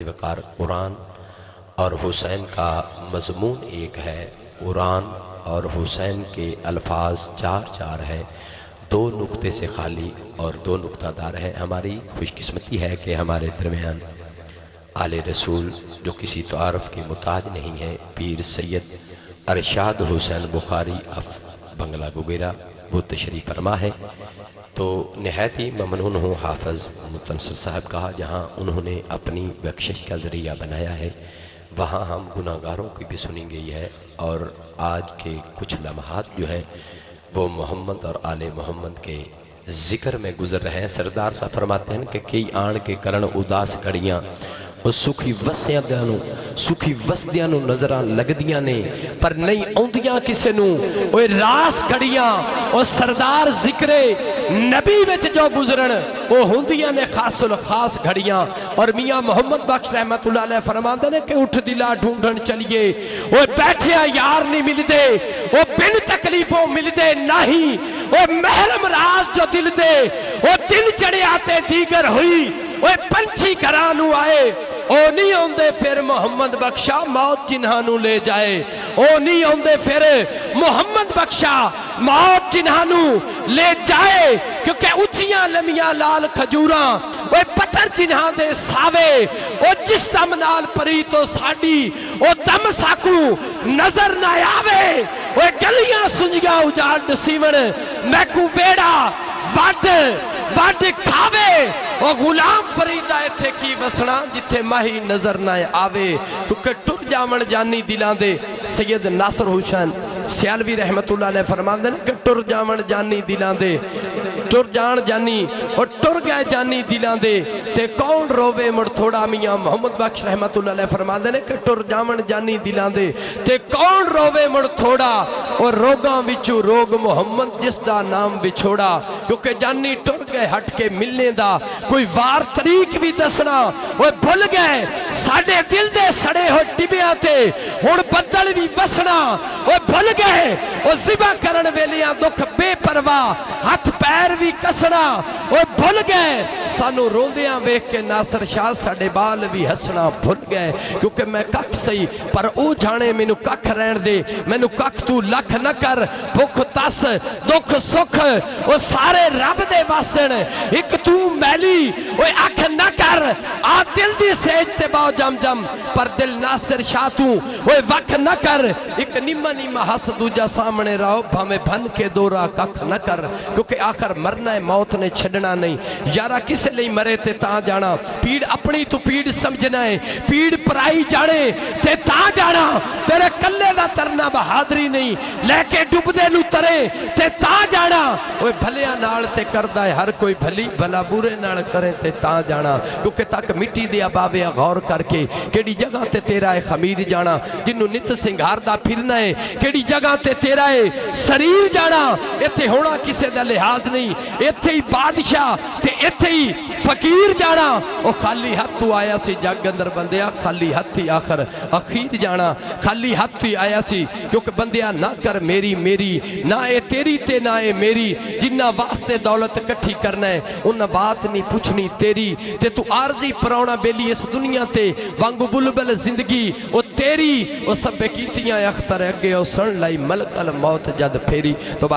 وقار قرآن اور حسین کا مضمون ایک ہے۔ قرآن اور حسین کے الفاظ چار چار ہے، دو نقطے سے خالی اور دو نقطہ دار ہے۔ ہماری خوش قسمتی ہے کہ ہمارے درمیان آل رسول جو کسی تعارف کی محتاج نہیں ہے، پیر سید ارشاد حسین بخاری بنگلہ گوگیرہ وہ تشریف فرما ہے۔ تو نہایت ہی ممنون ہوں حافظ متنصر صاحب کا، جہاں انہوں نے اپنی بخشش کا ذریعہ بنایا ہے، وہاں ہم گناہگاروں کی بھی سنی گئی ہے۔ اور آج کے کچھ لمحات جو ہے وہ محمد اور آل محمد کے ذکر میں گزر رہے ہیں۔ سردار صاحب فرماتے ہیں کہ کئی آن کے کرن اداس کڑیاں وہ سکھی وسدیاں نو نظراں لگدیاں نے پر نہیں آندیاں کسے نو، وہ راس کڑیاں وہ سردار ذکر نبی وچ جو گزرن وہ ہوندیاں نے خاص الخاص گھڑیاں۔ اور میاں محمد بخش رحمت اللہ علیہ فرماندے نے کہ اٹھ دلا ڈھونڈن چلیے، وہ بیٹھیا یار نہیں مل دے، وہ بن تکلیفوں مل دے نہیں، وہ محرم راز جو دل دے، وہ دل چڑے آتے دیگر ہوئی، وہ پنچھی گھرانو آئے، او نہیں ہوندے پھر محمد بخشا موت جنہانو لے جائے، او نہیں ہوندے پھر محمد بخشا موت جنہانو لے جائے، کیونکہ اچھیاں لمیاں لال کھجوراں وہ پتر جنہاں دے ساوے، او جس دم نال پری تو ساڑی او دم ساکو نظر نہ آوے، وہ گلیاں سنجیاں اجاڑ سیون میں کو ویڑا واٹ کھاوے، وہ غلام فریدہ ایتھے کی بسنا جتھے ماہی نظر نہ آوے، کیونکہ ٹر جامن جانی دلان دے۔ سید ناصر حسین سیالوی رحمت اللہ علیہ فرماندے کہ ٹر جامن جانی دلان دے، ٹر جان جانی اور ٹر گئے جانی دلان دے تے کون روے مڑ تھوڑا۔ میاں محمد بخش رحمت اللہ علیہ فرماندے کہ ٹر جامن جانی دلان دے تے کون روے مڑ تھوڑا، اور روگاں وچو روگ محمد جس دا نام بچھوڑا، کیونکہ جانی ٹر گئے ہٹ کے ملنے دا کوئی وار طریق بھی دسنا، وہ بھل گئے ساڑھے دل دے سڑے ہو ٹبیاں تے ہون بدل بھی بسنا، وہ بھل گئے وہ زبا کرن ویلیاں دکھ بے پرواہ ہاتھ پیر بھی کسنا، وہ بھل گئے سانو روندیاں ویکھ کے ناصر شاہ ساڑھے بال بھی ہسنا، بھل گئے کیونکہ میں کک سہی پر او جانے میں نو کک رہن دے، میں نو کک تو لکھ نہ کر، بھوک تس دکھ سکھ وہ سارے رب دے واسن، ایک تو میلی وہ اکھ نہ کر، آ دل دی سیج تے باؤ جم جم پر دل ناصر شاہ تو وہ وکھ نہ کر، ایک نیمہ نیمہ ہس دوجہ سامنے راؤ بھامے بھن کے دورا ککھ نہ کر، کیونکہ آخر مرنا ہے موت نے چھڑنا نہیں، یارہ کسے لئی مرے تے تاں جانا، پیڑ اپنی تو پیڑ سمجھنا ہے، پیڑ پرائی جانے تے تاں جانا، تیرے کلے دا ترنا بہادری نہیں، لے کے ڈب دے نو ترے تے تاں جانا، وہ بھلیاں نال تے کردہ ہے ہر کوئی بھلی بھلا برے نال کریں تے تاں جانا، کیونکہ تک مٹی دیا باوے غور کر کے کیڑی جگہ تے تیرا ہے خمیر جانا، جنہوں نت سنگھار دا پھرنا ہے، کیڑی جگہ تے تیرا ہے سریر جانا، ایتھے ہونا کسے دا لحاظ نہیں، ایتھے ہی بادشاہ تے ایتھے ہی فقیر جانا، او خالی ہاتھ تو آیا سی جگ اندر بندیا، خالی ہاتھ ہی آخر اخیر جانا، خالی ہاتھ ہی آیا سی، کیونکہ بندیا نہ کر میری نہ اے تیری تے نہ اے میری، جنہ واسطے دولت کٹھی کرنا ہے انہ بات نہیں پوچھنی تیری، تے تو عارضی پرونا بیلی اس دنیا تے وانگو بلبل زندگی او تیری، او سب کیتیاں اختر اگے او سن لائی ملک الموت جد پھیری۔ تو